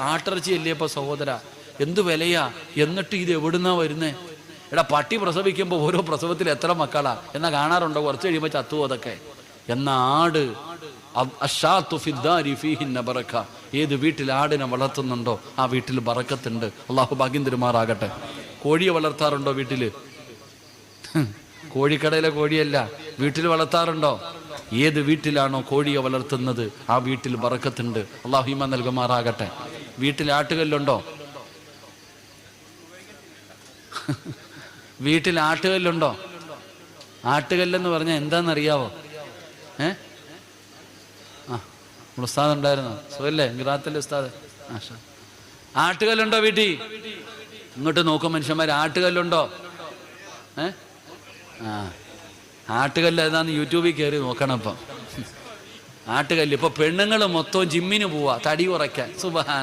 ആട്ടിറച്ചിയല്ലേ ഇപ്പോൾ സഹോദര, എന്ത് വിലയാ, എന്നിട്ട് ഇത് എവിടുന്നാ വരുന്നേ? എടാ പട്ടി പ്രസവിക്കുമ്പോൾ ഓരോ പ്രസവത്തിൽ എത്ര മക്കളാ എന്നാ കാണാറുണ്ടോ? കുറച്ച് കഴിയുമ്പോൾ ചത്തുവോ അതൊക്കെ. എന്നാ ആട്, ഏത് വീട്ടിൽ ആടിനെ വളർത്തുന്നുണ്ടോ ആ വീട്ടിൽ ബറക്കത്തുണ്ട്. അള്ളാഹു ഭാഗ്യം തരുമാറാകട്ടെ. കോഴിയെ വളർത്താറുണ്ടോ വീട്ടിൽ? കോഴിക്കടയിലെ കോഴിയല്ല, വീട്ടിൽ വളർത്താറുണ്ടോ? ഏത് വീട്ടിലാണോ കോഴിയെ വളർത്തുന്നത് ആ വീട്ടിൽ ബറക്കത്തുണ്ട്. അള്ളാഹു ഈമാൻ നൽകുമാറാകട്ടെ. വീട്ടിൽ ആട്ടുകല്ലുണ്ടോ? വീട്ടിൽ ആട്ടുകല്ലുണ്ടോ? ആട്ടുകല്ലെന്ന് പറഞ്ഞാൽ എന്താണെന്നറിയാവോ? ഉസ്താദ് ഉണ്ടായിരുന്നോ? സുഖല്ലേ? ഗുജറാത്തിലെ ഉസ്താദ്. ആട്ടുകല്ലുണ്ടോ വീട്ടിൽ? ഇങ്ങോട്ട് നോക്കും മനുഷ്യന്മാർ, ആട്ടുകല്ലുണ്ടോ? ആട്ടുകല്ല് ഏതാന്ന് യൂട്യൂബിൽ കയറി നോക്കണം. ഇപ്പം ആട്ടുകല്ല്. ഇപ്പൊ പെണ്ണുങ്ങൾ മൊത്തം ജിമ്മിന് പോവാ തടി കുറയ്ക്കാൻ. സുബ്ഹാന